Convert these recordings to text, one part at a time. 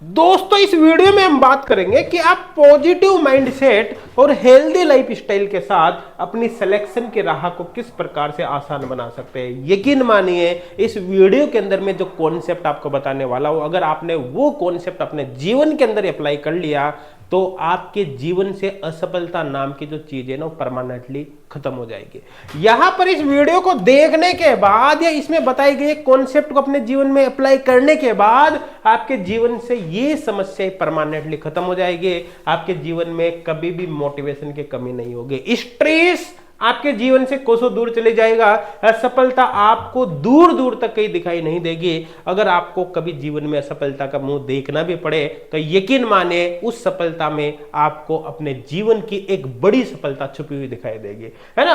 दोस्तों इस वीडियो में हम बात करेंगे कि आप पॉजिटिव माइंडसेट और हेल्दी लाइफस्टाइल के साथ अपनी सिलेक्शन की राह को किस प्रकार से आसान बना सकते हैं। यकीन मानिए इस वीडियो के अंदर में जो कॉन्सेप्ट आपको बताने वाला हूं, अगर आपने वो कॉन्सेप्ट अपने जीवन के अंदर अप्लाई कर लिया तो आपके जीवन से असफलता नाम की जो चीज है ना वो परमानेंटली खत्म हो जाएगी। यहां पर इस वीडियो को देखने के बाद या इसमें बताई गई कॉन्सेप्ट को अपने जीवन में अप्लाई करने के बाद आपके जीवन से ये समस्याएं परमानेंटली खत्म हो जाएगी। आपके जीवन में कभी भी मोटिवेशन की कमी नहीं होगी। स्ट्रेस आपके जीवन से कोसों दूर चले जाएगा। असफलता आपको दूर दूर तक कहीं दिखाई नहीं देगी। अगर आपको कभी जीवन में असफलता का मुंह देखना भी पड़े तो यकीन माने उस सफलता में आपको अपने जीवन की एक बड़ी सफलता छुपी हुई दिखाई देगी, है ना।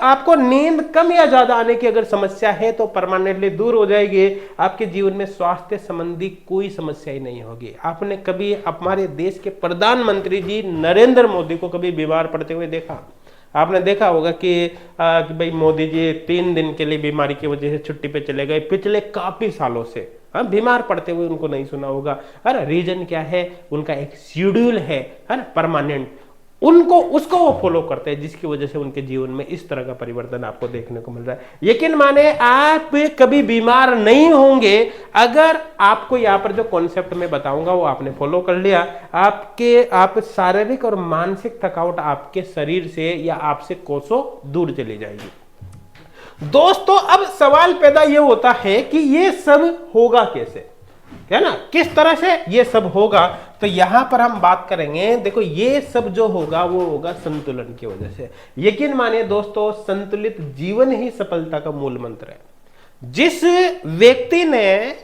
आपको नींद कम या ज्यादा आने की अगर समस्या है तो परमानेंटली दूर हो जाएगी। आपके जीवन में स्वास्थ्य संबंधी कोई समस्या ही नहीं होगी। आपने कभी हमारे देश के प्रधानमंत्री जी नरेंद्र मोदी को कभी बीमार पड़ते हुए देखा? आपने देखा होगा कि भाई मोदी जी 3 दिन के लिए बीमारी की वजह से छुट्टी पे चले गए। पिछले काफी सालों से बीमार पड़ते हुए उनको नहीं सुना होगा। अरे रीजन क्या है? उनका एक शेड्यूल है ना, परमानेंट। उसको वो फॉलो करते हैं, जिसकी वजह से उनके जीवन में इस तरह का परिवर्तन आपको देखने को मिल रहा है। यकीन माने आप कभी बीमार नहीं होंगे अगर आपको यहाँ पर जो कॉन्सेप्ट मैं बताऊंगा वो आपने फॉलो कर लिया। आप शारीरिक और मानसिक थकावट आपके शरीर से या आपसे कोसों दूर चली जाएगी। दोस्तों अब सवाल पैदा ये होता है कि ये सब होगा कैसे, है ना, किस तरह से ये सब होगा। तो यहां पर हम बात करेंगे। देखो ये सब जो होगा वो होगा संतुलन की वजह से। यकीन मानिए दोस्तों, संतुलित जीवन ही सफलता का मूल मंत्र है। जिस व्यक्ति ने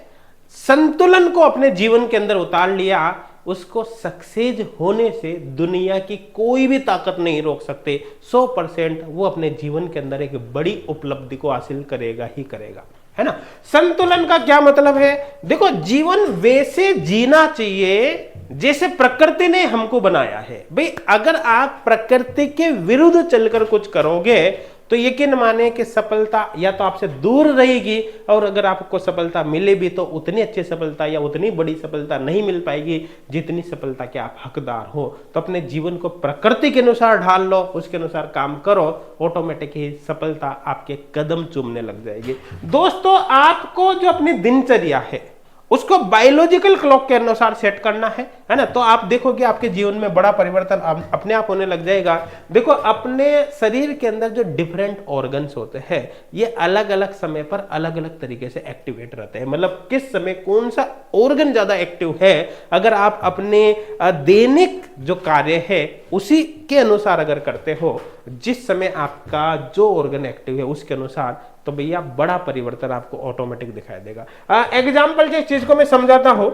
संतुलन को अपने जीवन के अंदर उतार लिया उसको सक्सेस होने से दुनिया की कोई भी ताकत नहीं रोक सकते। 100% वो अपने जीवन के अंदर एक बड़ी उपलब्धि को हासिल करेगा ही करेगा, है ना। संतुलन का क्या मतलब है? देखो जीवन वैसे जीना चाहिए जैसे प्रकृति ने हमको बनाया है। भाई अगर आप प्रकृति के विरुद्ध चलकर कुछ करोगे तो यकीन माने कि सफलता या तो आपसे दूर रहेगी, और अगर आपको सफलता मिले भी तो उतनी अच्छी सफलता या उतनी बड़ी सफलता नहीं मिल पाएगी जितनी सफलता के आप हकदार हो। तो अपने जीवन को प्रकृति के अनुसार ढाल लो, उसके अनुसार काम करो, ऑटोमेटिक ही सफलता आपके कदम चूमने लग जाएगी। दोस्तों आपको जो अपनी दिनचर्या है उसको बायोलॉजिकल क्लॉक के अनुसार सेट करना है ना। तो आप देखोगे आपके जीवन में बड़ा परिवर्तन अपने आप होने लग जाएगा। देखो अपने शरीर के अंदर जो डिफरेंट ऑर्गन्स होते हैं ये अलग अलग समय पर अलग अलग तरीके से एक्टिवेट रहते हैं। मतलब किस समय कौन सा ऑर्गन ज्यादा एक्टिव है, अगर आप अपने दैनिक जो कार्य है उसी के अनुसार अगर करते हो, जिस समय आपका जो ऑर्गन एक्टिव है उसके अनुसार, तो भैया बड़ा परिवर्तन आपको ऑटोमेटिक दिखाई देगा। एग्जाम्पल के चीज को मैं समझाता हूं।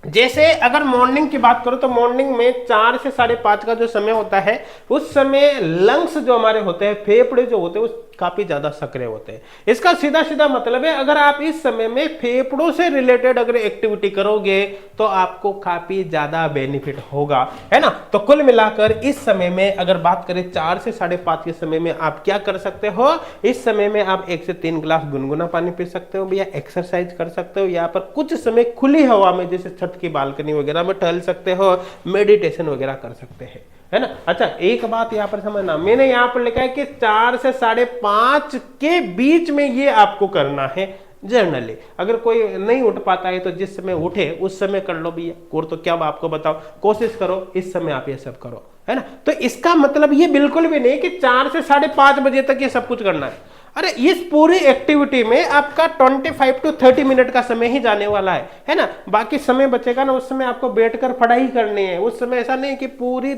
जैसे अगर मॉर्निंग की बात करो तो मॉर्निंग में 4 से 5:30 का जो समय होता है उस समय लंग्स जो हमारे होते हैं, फेफड़े जो होते हैं वो काफी ज्यादा सक्रिय होते हैं। इसका सीधा सीधा मतलब है अगर आप इस समय में फेफड़ों से रिलेटेड अगर एक्टिविटी करोगे तो आपको काफी ज्यादा बेनिफिट होगा, है ना। तो कुल मिलाकर इस समय में अगर बात करें 4 से 5:30 के समय में आप क्या कर सकते हो? इस समय में आप 1 से 3 गिलास गुनगुना पानी पी सकते हो, या एक्सरसाइज कर सकते हो, यहाँ पर कुछ समय खुली हवा में जैसे छत की बालकनी वगैरह में टहल सकते हो, मेडिटेशन वगैरह कर सकते हैं, है ना। अच्छा एक बात यहाँ पर समझना, मैंने यहाँ पर लिखा है कि 4 से 5:30 के बीच में ये आपको करना है जर्नली। अगर कोई नहीं उठ पाता है तो जिस समय उठे उस समय कर लो भैया। और तो क्या आपको बताओ, कोशिश करो इस समय आप ये सब करो, है ना। तो इसका मतलब ये बिल्कुल भी नहीं कि 4 से 5:30 बजे तक ये सब कुछ करना है। अरे इस पूरी एक्टिविटी में आपका 25 to 30 मिनट का समय ही जाने वाला है ना। बाकी समय बचेगा ना, उस समय आपको बैठकर पढ़ाई करनी है। उस समय ऐसा नहीं कि पूरी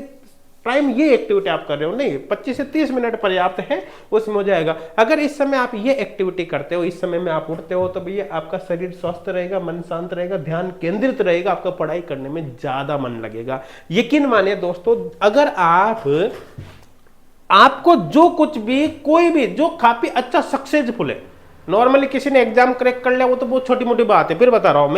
टाइम ये एक्टिविटी आप कर रहे हो, नहीं, 25 से 30 मिनट पर्याप्त है, उसमें हो जाएगा। अगर इस समय आप ये एक्टिविटी करते हो, इस समय में आप उठते हो, तो भैया आपका शरीर स्वस्थ रहेगा, मन शांत रहेगा, ध्यान केंद्रित रहेगा, आपका पढ़ाई करने में ज्यादा मन लगेगा। यकीन मानिए दोस्तों, अगर आपको जो कुछ भी कोई भी जो काफी अच्छा सक्सेसफुल है, नॉर्मली किसी ने एग्जाम क्रैक कर लिया वो तो बहुत छोटी मोटी बात है, फिर बता रहा हूं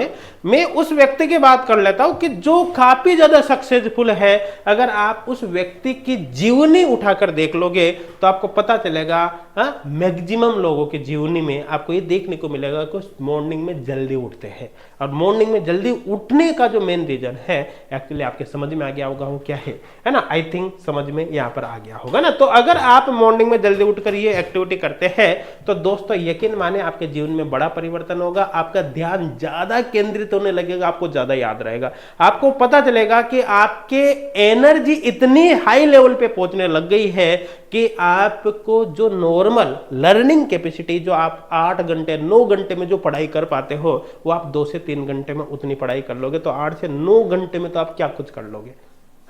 मैं उस व्यक्ति की बात कर लेता हूं कि जो काफी ज्यादा सक्सेसफुल है। अगर आप उस व्यक्ति की जीवनी उठाकर देख लोगे तो आपको पता चलेगा मैक्सिमम लोगों के जीवनी में आपको ये देखने को मिलेगा कि मॉर्निंग में जल्दी उठते हैं। और मॉर्निंग में जल्दी उठने का जो मेन रीजन है, एक्चुअली आपके समझ में आ गया होगा वो क्या है ना, आई थिंक समझ में यहाँ पर आ गया होगा ना। तो अगर आप मॉर्निंग में जल्दी उठकर ये एक्टिविटी करते हैं तो दोस्तों यकीन माने आपके जीवन में बड़ा परिवर्तन होगा। आपका ध्यान ज्यादा केंद्रित होने लगेगा, आपको ज्यादा याद रहेगा, आपको पता चलेगा कि आपके एनर्जी इतनी हाई लेवल पे पहुंचने लग गई है कि आपको जो नॉर्मल लर्निंग कैपेसिटी, जो आप 8 घंटे 9 घंटे में जो पढ़ाई कर पाते हो, वो आप 2 से 3 घंटे में उतनी पढ़ाई कर लोगे। तो 8 से 9 घंटे में तो आप क्या कुछ कर लोगे,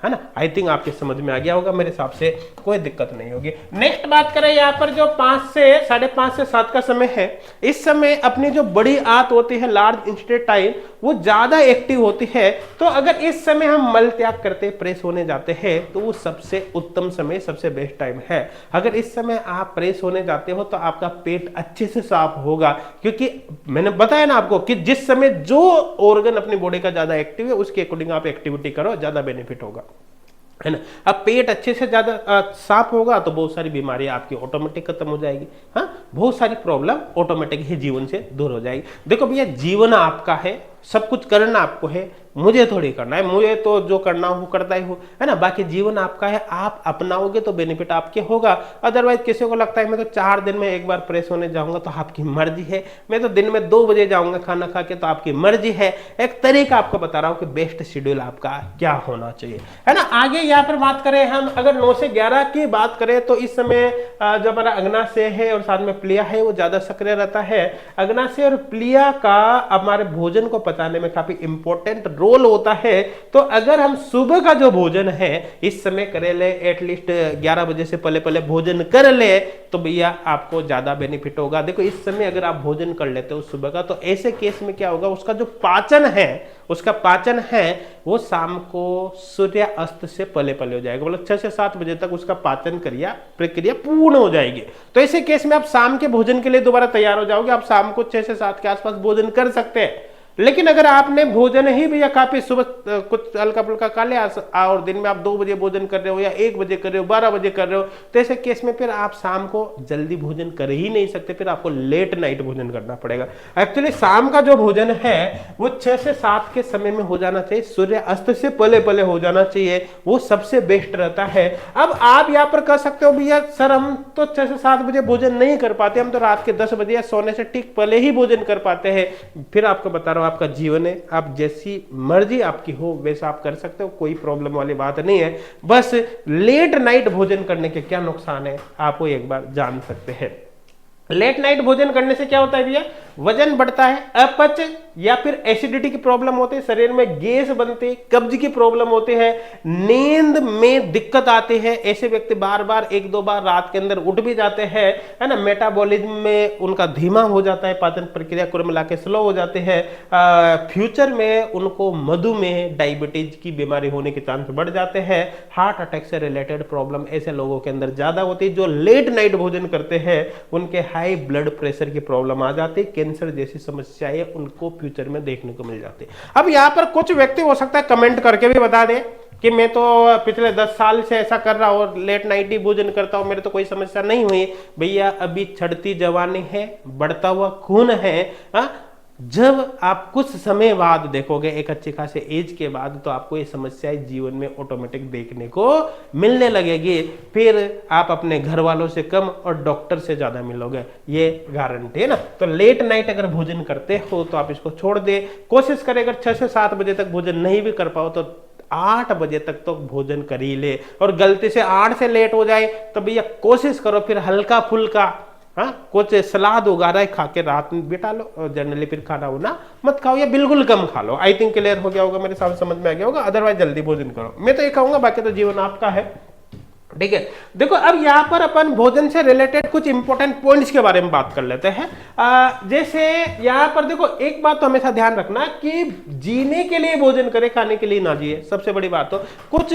है ना। आई थिंक आपके समझ में आ गया होगा, मेरे हिसाब से कोई दिक्कत नहीं होगी। नेक्स्ट बात करें यहाँ पर जो 5 से 5:30 से 7 का समय है, इस समय अपनी जो बड़ी आंत होती है, लार्ज इंटेस्टाइन, वो ज्यादा एक्टिव होती है। तो अगर इस समय हम मल त्याग करते प्रेस होने जाते हैं तो वो सबसे उत्तम समय, सबसे बेस्ट टाइम है। अगर इस समय आप प्रेस होने जाते हो तो आपका पेट अच्छे से साफ होगा, क्योंकि मैंने बताया ना आपको कि जिस समय जो ऑर्गन अपनी बॉडी का ज्यादा एक्टिव है उसके अकॉर्डिंग आप एक्टिविटी करो, ज्यादा बेनिफिट होगा, है ना। अब पेट अच्छे से ज्यादा साफ होगा तो बहुत सारी बीमारियां आपकी ऑटोमेटिक खत्म हो जाएगी। हाँ, बहुत सारी प्रॉब्लम ऑटोमेटिक ही जीवन से दूर हो जाएगी। देखो भैया, जीवन आपका है, सब कुछ करना आपको है, मुझे थोड़ी करना है, मुझे तो जो करना हो करता ही हो, है ना। बाकी जीवन आपका है, आप अपनाओगे तो बेनिफिट आपके होगा। अदरवाइज किसी को लगता है मैं तो 4 दिन में एक बार प्रेस होने जाऊंगा, तो आपकी मर्जी है। मैं तो दिन में 2 बजे जाऊंगा खाना खा के, तो आपकी मर्जी है। एक तरीका आपको बता रहा हूं कि बेस्ट शेड्यूल आपका क्या होना चाहिए, है ना। आगे यहाँ पर बात करें हम, अगर 9 से 11 की बात करें तो इस समय जो हमारा अग्नाशय है और साथ में प्लिया है वो ज्यादा सक्रिय रहता है। अग्नाशय और प्लिया का हमारे भोजन को पचाने में काफी इंपॉर्टेंट रोल होता है। तो अगर हम सुबह का जो भोजन है इस समय करे ले, एटलीस्ट 11 बजे से पहले पहले भोजन कर ले, तो भैया आपको ज्यादा बेनिफिट होगा। देखो, इस समय अगर आप भोजन कर लेते हो सुबह का, तो ऐसे केस में क्या होगा, उसका जो पाचन है वो शाम को सूर्य अस्त से पहले पहले हो जाएगा, मतलब 6 से 7 बजे तक उसका पाचन प्रक्रिया पूर्ण हो जाएगी। तो ऐसे केस में आप शाम के भोजन के लिए दोबारा तैयार हो जाओगे। आप शाम को 6 से 7 के आसपास भोजन कर सकते हैं। लेकिन अगर आपने भोजन ही भैया काफी सुबह कुछ हल्का फुल्का खा लिया और दिन में आप 2 बजे भोजन कर रहे हो या 1 बजे कर रहे हो, 12 बजे कर रहे हो, तो ऐसे केस में फिर आप शाम को जल्दी भोजन कर ही नहीं सकते, फिर आपको लेट नाइट भोजन करना पड़ेगा। एक्चुअली शाम का जो भोजन है वो 6 से 7 के समय में हो जाना चाहिए, सूर्य अस्त से पहले पहले हो जाना चाहिए, वो सबसे बेस्ट रहता है। अब आप यहाँ पर कह सकते हो भैया सर हम तो 6 से 7 बजे भोजन नहीं कर पाते, हम तो रात के 10 बजे या सोने से ठीक पहले ही भोजन कर पाते हैं। फिर आपको बता रहा हूं, आपका जीवन है, आप जैसी मर्जी आपकी हो वैसा आप कर सकते हो, कोई प्रॉब्लम वाली बात नहीं है। बस लेट नाइट भोजन करने के क्या नुकसान है आप वो एक बार जान सकते हैं। लेट नाइट भोजन करने से क्या होता है भैया, वजन बढ़ता है, अपच या फिर एसिडिटी की प्रॉब्लम होती है, शरीर में गैस बनती है, कब्ज की प्रॉब्लम होती है, नींद में दिक्कत आती है। ऐसे व्यक्ति बार बार 1-2 बार रात के अंदर उठ भी जाते हैं, है ना। मेटाबॉलिज्म में उनका धीमा हो जाता है, पाचन प्रक्रिया कुल मिला के स्लो हो जाते हैं। फ्यूचर में उनको मधुमेह, डायबिटीज की बीमारी होने के चांस बढ़ जाते हैं। हार्ट अटैक से रिलेटेड प्रॉब्लम ऐसे लोगों के अंदर ज्यादा होती है। जो लेट नाइट भोजन करते हैं उनके हाई ब्लड प्रेशर की प्रॉब्लम आ जाती है, कैंसर जैसी समस्याएं उनको फ्यूचर में देखने को मिल जाती है। अब यहाँ पर कुछ व्यक्ति हो सकता है कमेंट करके भी बता दें कि मैं तो पिछले 10 साल से ऐसा कर रहा हूं और लेट नाइट ही भोजन करता हूं, मेरे तो कोई समस्या नहीं हुई। भैया अभी चढ़ती जवानी है, बढ़ता हुआ खून है। जब आप कुछ समय बाद देखोगे, एक अच्छी खासे एज के बाद, तो आपको ये समस्याएं जीवन में ऑटोमेटिक देखने को मिलने लगेगी। फिर आप अपने घर वालों से कम और डॉक्टर से ज्यादा मिलोगे, ये गारंटी है ना। तो लेट नाइट अगर भोजन करते हो तो आप इसको छोड़ दे। कोशिश करें अगर 6 से 7 बजे तक भोजन नहीं भी कर पाओ तो 8 बजे तक तो भोजन कर ही ले। और गलती से 8 से लेट हो जाए तो भैया कोशिश करो फिर हल्का फुल्का, हाँ, कुछ सलाद वगैरह खा के रात में बिता लो, और जनरली फिर खाना वाना मत खाओ या बिल्कुल कम खा लो। आई थिंक क्लियर हो गया होगा, मेरे साथ समझ में आ गया होगा। अदरवाइज जल्दी भोजन करो, मैं तो ये कहूंगा, बाकी तो जीवन आपका है। ठीक है, देखो अब यहाँ पर अपन भोजन से रिलेटेड कुछ इंपॉर्टेंट पॉइंट्स के बारे में बात कर लेते हैं। जैसे यहाँ पर देखो, एक बात तो हमेशा ध्यान रखना कि जीने के लिए भोजन करें, खाने के लिए ना जिए, सबसे बड़ी बात। तो कुछ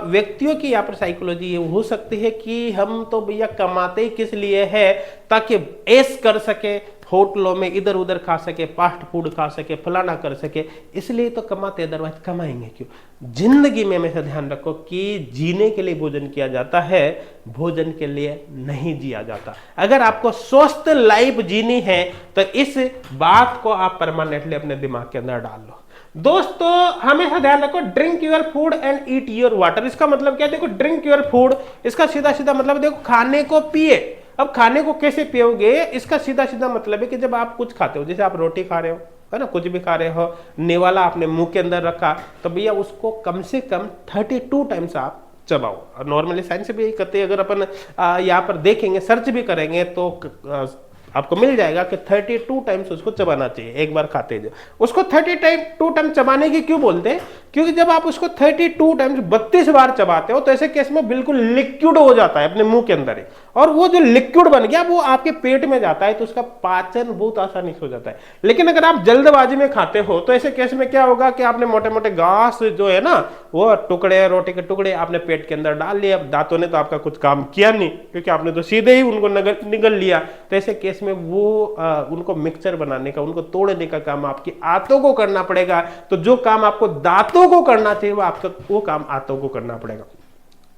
व्यक्तियों की यहाँ पर साइकोलॉजी ये हो सकती है कि हम तो भैया कमाते ही किस लिए है, ताकि ऐश कर सके, होटलों में इधर उधर खा सके, फास्ट फूड खा सके, फलाना कर सके, इसलिए तो कमाते, अदरवाइज कमाएंगे क्यों। जिंदगी में हमेशा ध्यान रखो कि जीने के लिए भोजन किया जाता है, भोजन के लिए नहीं जिया जाता। अगर आपको स्वस्थ लाइफ जीनी है तो इस बात को आप परमानेंटली अपने दिमाग के अंदर डाल लो। दोस्तों हमेशा ध्यान रखो, drink your food and eat your water. इसका मतलब क्या है, देखो ड्रिंक योर फूड, इसका सीधा सीधा मतलब देखो खाने को पिए। अब खाने को कैसे पियोगे, इसका सीधा सीधा मतलब है कि जब आप कुछ खाते हो, जैसे आप रोटी खा रहे हो, है ना, कुछ भी खा रहे हो, निवाला आपने मुंह के अंदर रखा, तो भैया उसको कम से कम 32 टाइम्स आप चबाओ। नॉर्मली साइंस भी यही कहते हैं, अगर अपन यहाँ पर देखेंगे, सर्च भी करेंगे तो आपको मिल जाएगा कि 32 टाइम्स उसको चबाना चाहिए एक बार खाते जो। उसको 32 टाइम चबाने की क्यों बोलते हैं, क्योंकि जब आप उसको 32 टाइम्स 32 बार चबाते हो तो ऐसे केस में बिल्कुल लिक्विड हो जाता है अपने मुंह के अंदर ही, और वो जो लिक्विड बन गया वो आपके पेट में जाता है, तो उसका पाचन बहुत आसानी से हो जाता है। लेकिन अगर आप जल्दबाजी में खाते हो तो ऐसे केस में क्या होगा कि आपने मोटे मोटे घास जो है ना, वो टुकड़े, रोटी के टुकड़े आपने पेट के अंदर डाल लिया। दांतों ने तो आपका कुछ काम किया नहीं, क्योंकि आपने तो सीधे ही उनको निगल लिया। तो ऐसे केस में वो उनको मिक्सचर बनाने का, उनको तोड़ने का काम आपकी आंतों को करना पड़ेगा। तो जो काम आपको दांतों को करना चाहिए वो काम आंतों को करना पड़ेगा।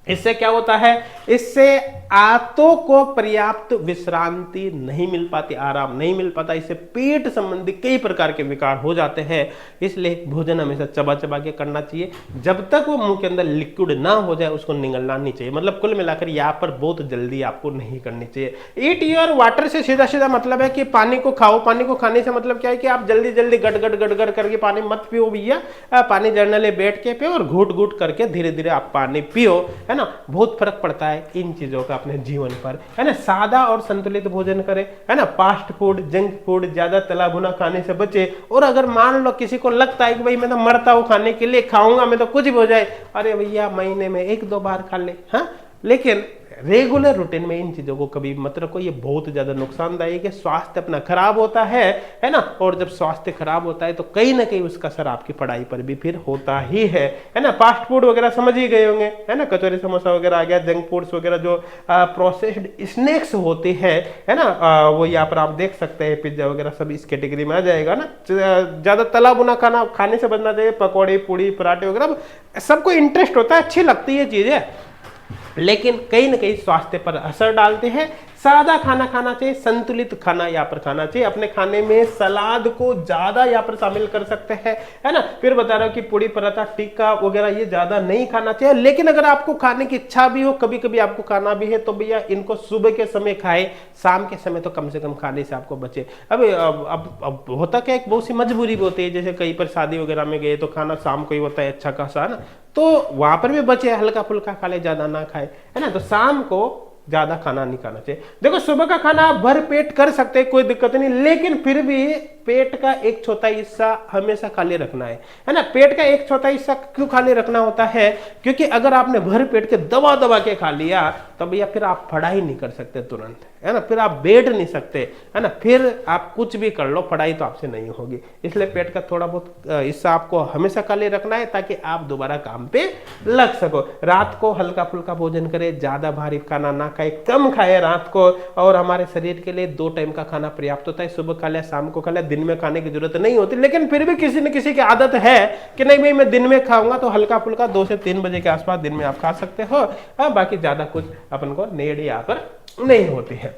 इससे क्या होता है, इससे आंतों को पर्याप्त विश्रांति नहीं मिल पाती, आराम नहीं मिल पाता, इससे पेट संबंधी कई प्रकार के विकार हो जाते हैं। इसलिए भोजन हमेशा चबा चबा के करना चाहिए, जब तक वो मुंह के अंदर लिक्विड ना हो जाए उसको निगलना नहीं चाहिए। मतलब कुल मिलाकर यहाँ पर बहुत जल्दी आपको नहीं करनी चाहिए। ईट योर वाटर से सीधा सीधा मतलब है कि पानी को खाओ। पानी को खाने से मतलब क्या है कि आप जल्दी जल्दी गट करके पानी मत पियो भैया, पानी जर्नली बैठ के पियो और घूट घूट करके धीरे धीरे आप पानी पियो, है ना। बहुत फर्क पड़ता है इन चीजों का अपने जीवन पर, है ना। सादा और संतुलित भोजन करें, है ना। फास्ट फूड, जंक फूड, ज्यादा तला भुना खाने से बचे। और अगर मान लो किसी को लगता है कि भाई मैं तो मरता हूं खाने के लिए, खाऊंगा मैं तो कुछ भी हो जाए, अरे भैया महीने में 1-2 बार खा ले, हाँ, लेकिन रेगुलर रूटीन में इन चीजों को कभी मत रखो। ये बहुत ज्यादा नुकसानदायक है, स्वास्थ्य अपना खराब होता है ना। और जब स्वास्थ्य खराब होता है तो कहीं ना कहीं उसका असर आपकी पढ़ाई पर भी फिर होता ही है ना। फास्ट फूड वगैरह समझ ही गए होंगे, है ना, कचौरी समोसा वगैरह आ गया, जंक फूड्स वगैरह जो प्रोसेस्ड स्नैक्स होते हैं, है ना, वो यहाँ पर आप देख सकते हैं, पिज्जा वगैरह सब इस कैटेगरी में आ जाएगा ना। ज्यादा तला भुना खाना खाने से बचना चाहिए। पकौड़ी, पूड़ी, पराठे वगैरह सबको इंटरेस्ट होता है, अच्छी लगती है चीजें, लेकिन कहीं ना कहीं स्वास्थ्य पर असर डालते हैं। सादा खाना खाना चाहिए, संतुलित खाना यहाँ पर खाना चाहिए। अपने खाने में सलाद को ज्यादा यहाँ पर शामिल कर सकते हैं, है ना। फिर बता रहा हूँ कि पूड़ी, पराठा, टिक्का वगैरह ये ज्यादा नहीं खाना चाहिए। लेकिन अगर आपको खाने की इच्छा भी हो, कभी कभी आपको खाना भी है, तो भैया इनको सुबह के समय खाए, शाम के समय तो कम से कम खाने से आपको बचे। अब होता क्या, एक बहुत सी मजबूरी भी होती है, जैसे कहीं पर शादी वगैरह में गए तो खाना शाम को ही होता है अच्छा खासा, है ना, तो वहां पर भी बचे, हल्का फुल्का खा ले, ज्यादा ना खाए, है ना। तो शाम को ज्यादा खाना नहीं खाना चाहिए। देखो सुबह का खाना आप भर पेट कर सकते हैं, कोई दिक्कत नहीं, लेकिन फिर भी पेट का 1/4 हिस्सा हमेशा खाली रखना है ना। पेट का 1/4 हिस्सा क्यों खाली रखना होता है, क्योंकि अगर आपने भर पेट के दबा के खा लिया तो भैया फिर आप पढ़ाई नहीं कर सकते तुरंत, है ना, फिर आप बैठ नहीं सकते, है ना, फिर आप कुछ भी कर लो पढ़ाई तो आपसे नहीं होगी। इसलिए पेट का थोड़ा बहुत हिस्सा आपको हमेशा खाली रखना है, ताकि आप दोबारा काम पे लग सको। रात को हल्का फुल्का भोजन करें, ज्यादा भारी खाना ना खाए, कम खाए रात को। और हमारे शरीर के लिए 2 टाइम का खाना पर्याप्त होता है, सुबह खा लिया, शाम को खा लिया, दिन में खाने की जरूरत नहीं होती। लेकिन फिर भी किसी न किसी की आदत है कि नहीं भाई मैं दिन में खाऊंगा, तो हल्का फुल्का 2 से 3 बजे के आसपास दिन में आप खा सकते हो। हाँ, बाकी ज्यादा कुछ अपन को नीड यहाँ पर नहीं होती है,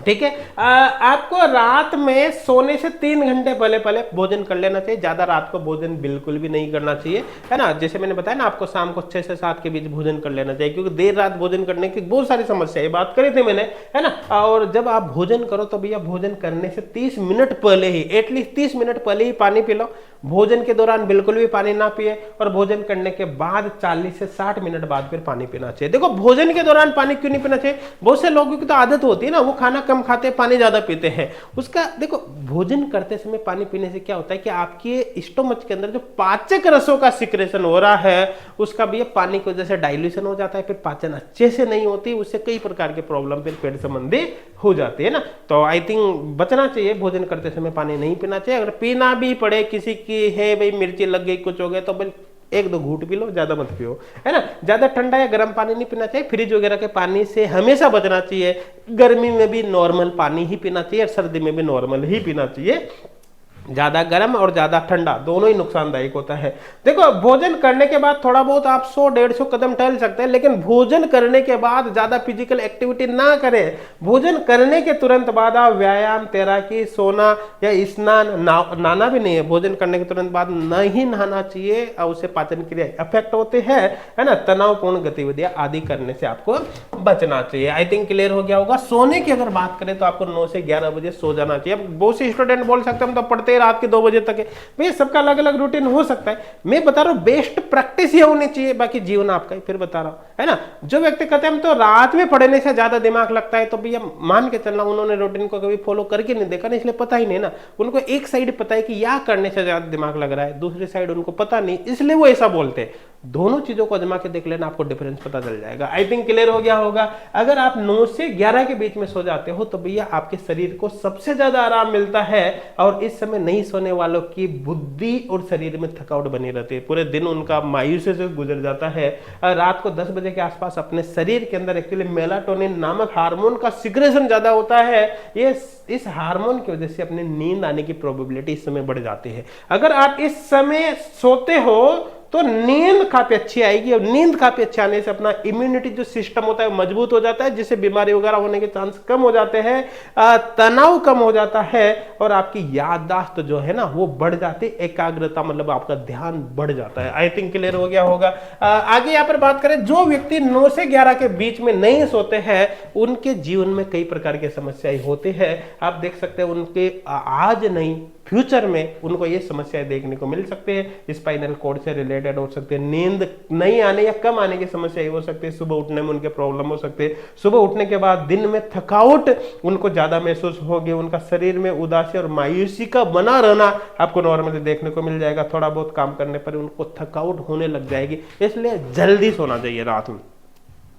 ठीक है। आपको रात में सोने से 3 घंटे पहले भोजन कर लेना चाहिए। ज्यादा रात को भोजन बिल्कुल भी नहीं करना चाहिए, है ना। जैसे मैंने बताया ना, आपको शाम को 6 से 7 के बीच भोजन कर लेना चाहिए, क्योंकि देर रात भोजन करने की बहुत सारी समस्याएं बात करी थी मैंने, है ना। और जब आप भोजन करो तो भैया भोजन करने से 30 मिनट पहले ही, एटलीस्ट 30 मिनट पहले ही पानी पी लो। भोजन के दौरान बिल्कुल भी पानी ना पिए, और भोजन करने के बाद 40 से 60 मिनट बाद फिर पानी पीना चाहिए। देखो भोजन के दौरान पानी क्यों नहीं पीना चाहिए, बहुत से लोगों की तो आदत होती है ना, वो खाना कम खाते हैं, पानी ज्यादा पीते हैं। उसका देखो, भोजन करते समय पानी पीने से क्या होता है कि आपके स्टोमच के अंदर जो पाचक रसों का सिक्रेशन हो रहा है, उसका भी पानी की वजह से डाइल्यूशन हो जाता है, फिर पाचन अच्छे से नहीं होती, उससे कई प्रकार के प्रॉब्लम फिर पेट संबंधी हो जाती है ना। तो आई थिंक बचना चाहिए, भोजन करते समय पानी नहीं पीना चाहिए। अगर पीना भी पड़े, किसी की है भाई मिर्ची लग गई, कुछ हो गया, तो एक दो घूंट पी लो, ज्यादा मत पियो, है ना। ज्यादा ठंडा या गर्म पानी नहीं पीना चाहिए, फ्रिज वगैरह के पानी से हमेशा बचना चाहिए। गर्मी में भी नॉर्मल पानी ही पीना चाहिए और सर्दी में भी नॉर्मल ही पीना चाहिए। ज्यादा गर्म और ज्यादा ठंडा दोनों ही नुकसानदायक होता है। देखो, भोजन करने के बाद थोड़ा बहुत आप 100-150 कदम टहल सकते हैं, लेकिन भोजन करने के बाद ज्यादा फिजिकल एक्टिविटी ना करें। भोजन करने के तुरंत बाद आप व्यायाम, तैराकी, सोना या स्नान, नहाना भी नहीं है, भोजन करने के तुरंत बाद नहीं नहाना चाहिए और उससे पाचन क्रिया अफेक्ट होते हैं, है ना। तनावपूर्ण गतिविधियां आदि करने से आपको बचना चाहिए। आई थिंक क्लियर हो गया होगा। सोने की अगर बात करें तो आपको 9 से 11 बजे सो जाना चाहिए। बहुत से स्टूडेंट बोल सकते हैं हम तो पढ़ते रात के 2 बजे तक है, भैया सबका अलग अलग रूटीन हो सकता है। मैं बता रहा हूं बेस्ट प्रैक्टिस ये होनी चाहिए, बाकी जीवन आपका ही, फिर बता रहा हूं, है ना। जो व्यक्ति कहते हैं हम तो रात में पढ़ने से ज्यादा दिमाग लगता है, तो भैया मान के चलना उन्होंने रूटीन को कभी फॉलो करके नहीं देखा ना, इसलिए पता ही नहीं ना। उनको एक साइड पता है कि या करने से ज्यादा दिमाग लग रहा है, दूसरी साइड उनको पता नहीं, इसलिए वो ऐसा बोलते हैं। दोनों चीजों को आजमा के देख लेना, आपको डिफरेंस पता चल जाएगा। आई थिंक क्लियर हो गया होगा। अगर आप 9 से 11 के बीच में सो जाते हो तो भैया आपके शरीर को सबसे ज्यादा आराम मिलता है, और इस समय नहीं सोने वालों की बुद्धि और शरीर में थकावट बनी रहती है, पूरे दिन उनका मायूसी से गुजर जाता है। रात को 10 बजे के आसपास अपने शरीर के अंदर एक्चुअली मेलाटोनिन नामक हार्मोन का सिक्रेशन ज्यादा होता है। ये इस हार्मोन की वजह से अपने नींद आने की प्रोबेबिलिटी इस समय बढ़ जाती है। अगर आप इस समय सोते हो तो नींद काफी अच्छी आएगी, और नींद काफी अच्छी आने से अपना इम्यूनिटी जो सिस्टम होता है मजबूत हो जाता है, जिससे बीमारी वगैरह होने के चांस कम हो जाते हैं, तनाव कम हो जाता है, और आपकी याददाश्त जो है ना वो बढ़ जाती है, एकाग्रता मतलब आपका ध्यान बढ़ जाता है। आई थिंक क्लियर हो गया होगा। आगे यहाँ पर बात करें, जो व्यक्ति 9 से 11 के बीच में नहीं सोते हैं उनके जीवन में कई प्रकार की समस्याएं होती है। आप देख सकते हैं उनके आज नहीं फ्यूचर में उनको ये समस्याएं देखने को मिल सकती है। स्पाइनल कॉर्ड से रिलेटेड हो सकते हैं, नींद नहीं आने या कम आने की समस्या हो सकती है, सुबह उठने में उनके प्रॉब्लम हो सकते हैं, सुबह उठने के बाद दिन में थकावट उनको ज्यादा महसूस होगी, उनका शरीर में उदासी और मायूसी का बना रहना आपको नॉर्मली देखने को मिल जाएगा। थोड़ा बहुत काम करने पर उनको थकावट होने लग जाएगी, इसलिए जल्दी सोना चाहिए रात में।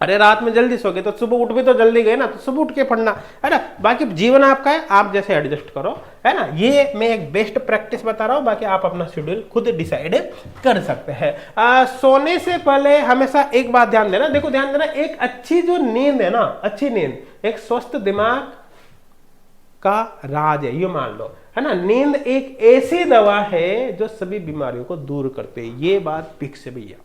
अरे रात में जल्दी सो गए तो सुबह उठ भी तो जल्दी गए ना, तो सुबह उठ के पढ़ना, है ना। बाकी जीवन आपका है, आप जैसे एडजस्ट करो, है ना। ये मैं एक बेस्ट प्रैक्टिस बता रहा हूं, बाकी आप अपना शेड्यूल खुद डिसाइड कर सकते हैं। सोने से पहले हमेशा एक बात ध्यान देना, देखो ध्यान देना, एक अच्छी जो नींद है ना, अच्छी नींद एक स्वस्थ दिमाग का राज है, ये मान लो, है ना। नींद एक ऐसी दवा है जो सभी बीमारियों को दूर करते है, ये बात फिक्स है भैया,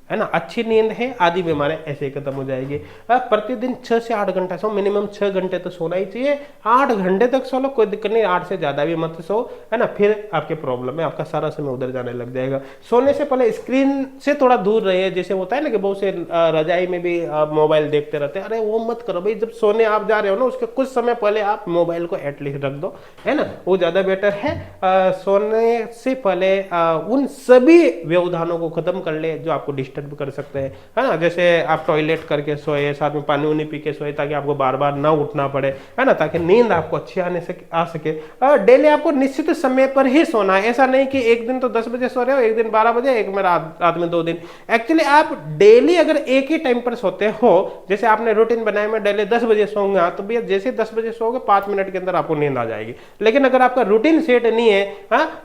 है ना। अच्छी नींद है, आधी बीमारियां ऐसे ही खत्म हो जाएगी। प्रतिदिन 6 से 8 घंटा सो, मिनिमम 6 घंटे तो सोना ही चाहिए। 8 घंटे तक सो लो, कोई दिक्कत नहीं, 8 से ज्यादा भी मत सो, है ना। फिर आपके प्रॉब्लम है, आपका सारा समय उधर जाने लग जाएगा। सोने से पहले स्क्रीन से थोड़ा दूर रहिए, जैसे होता है ना कि बहुत से रजाई में भी मोबाइल देखते रहते हैं, अरे वो मत करो भाई। जब सोने आप जा रहे हो ना, उसके कुछ समय पहले आप मोबाइल को एटलीस्ट रख दो, है ना, वो ज्यादा बेटर है। सोने से पहले उन सभी व्यवधानों को खत्म कर ले जो आपको डिस्टर्ब कर सकते हैं, है ना। जैसे आप टॉयलेट करके सोए, साथ में पानी उनी पी के सोए, ताकि आपको बार बार ना उठना पड़े, है ना, ताकि नींद आपको अच्छी आ सके। डेली आपको निश्चित समय पर ही सोना है, ऐसा नहीं कि एक दिन तो 10 बजे सो रहे हो, एक दिन 12 बजे, एक में रात में 2 दिन। एक्चुअली आप डेली अगर एक ही टाइम पर सोते हो, जैसे आपने रूटीन बनाया मैं डेली 10 बजे सोऊंगा, तो भैया जैसे 10 बजे सोओगे 5 मिनट के अंदर आपको नींद आ जाएगी। लेकिन अगर आपका रूटीन सेट नहीं है,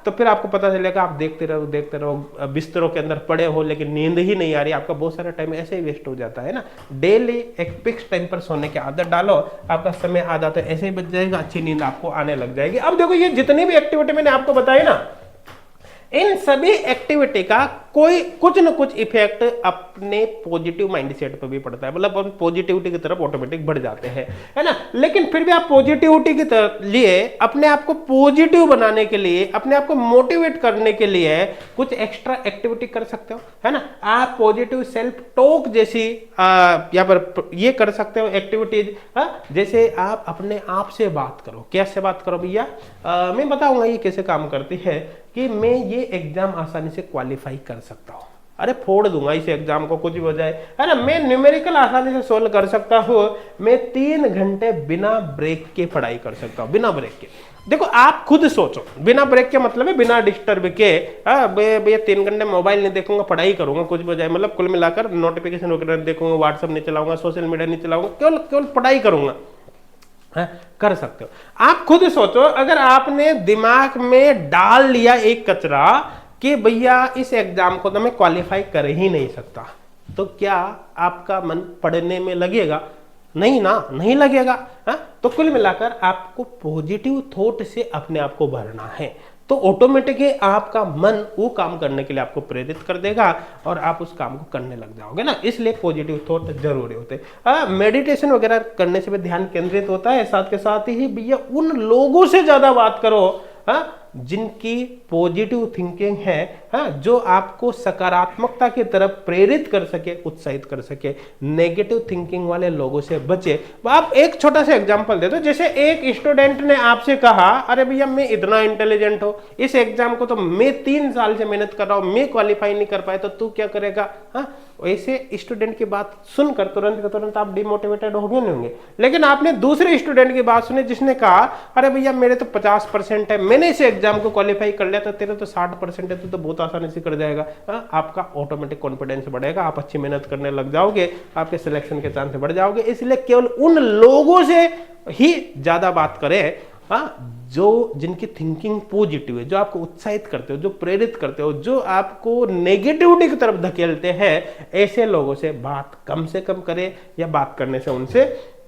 तो फिर आपको पता चलेगा आप देखते रहो बिस्तरों के अंदर पड़े हो, लेकिन नींद ही नहीं आ रही, आपका बहुत सारा टाइम ऐसे ही वेस्ट हो जाता है ना। डेली एक फिक्स टाइम पर सोने की आदत डालो, आपका समय आधा तो ऐसे ही बच जाएगा, अच्छी नींद आपको आने लग जाएगी। अब देखो, ये जितनी भी एक्टिविटी मैंने आपको बताई ना, इन सभी एक्टिविटी का कोई कुछ न कुछ इफेक्ट अपने पॉजिटिव माइंडसेट पर भी पड़ता है, मतलब हम पॉजिटिविटी की तरफ ऑटोमेटिक बढ़ जाते हैं, है ना। लेकिन फिर भी आप पॉजिटिविटी के लिए, अपने आप को पॉजिटिव बनाने के लिए, अपने आप को मोटिवेट करने के लिए कुछ एक्स्ट्रा एक्टिविटी कर सकते हो, है ना। आप पॉजिटिव सेल्फ टॉक जैसी यहाँ पर ये कर सकते हो एक्टिविटीज, जैसे आप अपने आप से बात करो। कैसे बात करो भैया, मैं बताऊंगा ये कैसे काम करती है, कि मैं ये एग्जाम आसानी से क्वालिफाई कर सकता हूं, अरे फोड़ दूंगा इस एग्जाम को, कुछ भी हो जाए, है ना। मैं न्यूमेरिकल आसानी से सोल्व कर सकता हूं, मैं 3 घंटे बिना ब्रेक के पढ़ाई कर सकता हूं, बिना ब्रेक के। देखो आप खुद सोचो, बिना ब्रेक के मतलब है बिना डिस्टर्ब के, भैया 3 घंटे मोबाइल नहीं देखूंगा, पढ़ाई करूंगा, कुछ भी हो जाए, मतलब कुल मिलाकर नोटिफिकेशन वगैरह देखूंगा, व्हाट्सएप नहीं चलाऊंगा, सोशल मीडिया नहीं चलाऊंगा, केवल पढ़ाई करूंगा, कर सकते हो। आप खुद सोचो, अगर आपने दिमाग में डाल लिया एक कचरा कि भैया इस एग्जाम को तो मैं क्वालिफाई कर ही नहीं सकता, तो क्या आपका मन पढ़ने में लगेगा? नहीं ना, नहीं लगेगा। तो कुल मिलाकर आपको पॉजिटिव थॉट से अपने आप को भरना है, तो ऑटोमेटिकली आपका मन वो काम करने के लिए आपको प्रेरित कर देगा और आप उस काम को करने लग जाओगे ना। इसलिए पॉजिटिव थॉट जरूरी होते हैं। मेडिटेशन वगैरह करने से भी ध्यान केंद्रित होता है, साथ के साथ ही भैया उन लोगों से ज्यादा बात करो जिनकी पॉजिटिव थिंकिंग है, जो आपको सकारात्मकता की तरफ प्रेरित कर सके, उत्साहित कर सके। नेगेटिव थिंकिंग वाले लोगों से बचे। आप एक छोटा सा एग्जांपल दे दो, जैसे एक स्टूडेंट ने आपसे कहा अरे भैया मैं इतना इंटेलिजेंट हूं, इस एग्जाम को तो मैं 3 साल से मेहनत कर रहा हूं, मैं क्वालिफाई नहीं कर पाया, तो तू क्या करेगा? ऐसे स्टूडेंट की बात सुनकर तुरंत आप डिमोटिवेटेड होंगे नहीं होंगे। लेकिन आपने दूसरे स्टूडेंट की बात सुनी जिसने कहा अरे भैया मेरे तो 50% है, मैंने इस एग्जाम को क्वालिफाई कर लिया, तो तेरे तो 60% है, तो बहुत आसानी से कर जाएगा। आपका ऑटोमेटिक कॉन्फिडेंस बढ़ेगा, आप अच्छी मेहनत करने लग जाओगे, आपके सिलेक्शन के चांस बढ़ जाओगे। इसलिए केवल उन लोगों से ही ज्यादा बात करें जो जिनकी थिंकिंग पॉजिटिव है, जो आपको उत्साहित करते हो, जो प्रेरित करते हो, जो आपको नेगेटिविटी की तरफ धकेलते हैं। ऐसे लोगों से बात कम से कम करें या बात करने से उनसे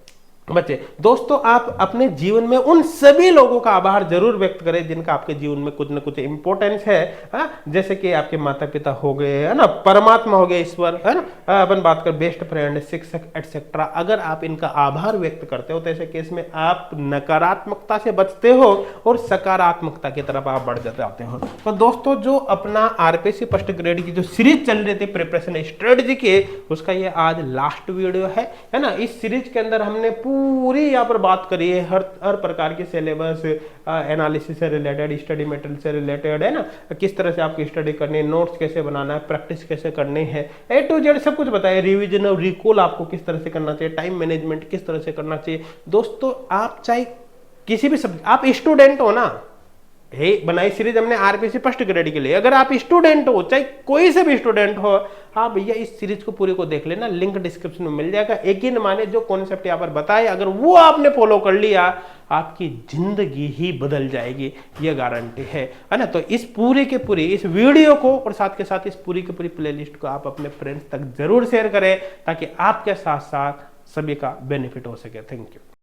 बचे। दोस्तों, आप अपने जीवन में उन सभी लोगों का आभार जरूर व्यक्त करें जिनका आपके जीवन में कुछ न कुछ इंपॉर्टेंस है। जैसे कि आपके माता पिता हो गए, है ना, परमात्मा हो गए, ईश्वर, है ना, अपन बात कर बेस्ट फ्रेंड, शिक्षक एटसेट्रा। अगर आप इनका आभार व्यक्त करते हो तो ऐसे केस में आप नकारात्मकता से बचते हो और सकारात्मकता की तरफ आप बढ़ जाते हो। तो दोस्तों, जो अपना आरपीएससी फर्स्ट ग्रेड की जो सीरीज चल रही थी प्रिपरेशन स्ट्रेटजी की, उसका ये आज लास्ट वीडियो है ना। इस सीरीज के अंदर हमने पूरी यहाँ पर बात करी है हर प्रकार के सिलेबस, एनालिसिस से रिलेटेड, स्टडी मटेरियल से रिलेटेड, है ना, किस तरह से आपकी स्टडी करनी है, नोट्स कैसे बनाना है, प्रैक्टिस कैसे करनी है, A to Z सब कुछ बताया। रिवीजन और रिकॉल आपको किस तरह से करना चाहिए, टाइम मैनेजमेंट किस तरह से करना चाहिए। दोस्तों, आप चाहे किसी भी सब्जेक्ट, आप स्टूडेंट हो ना, बनाई सीरीज हमने आरपीएससी फर्स्ट ग्रेड के लिए। अगर आप स्टूडेंट हो, चाहे कोई से भी स्टूडेंट हो, हाँ भैया इस सीरीज को पूरी को देख लेना, लिंक डिस्क्रिप्शन में मिल जाएगा। यकीन माने जो कॉन्सेप्ट यहाँ पर बताए, अगर वो आपने फॉलो कर लिया, आपकी जिंदगी ही बदल जाएगी, ये गारंटी है ना। तो इस पूरी के पूरी इस वीडियो को और साथ के साथ इस पूरी की पूरी प्लेलिस्ट को आप अपने फ्रेंड्स तक जरूर शेयर करें, ताकि आपके साथ साथ सभी का बेनिफिट हो सके। Thank you.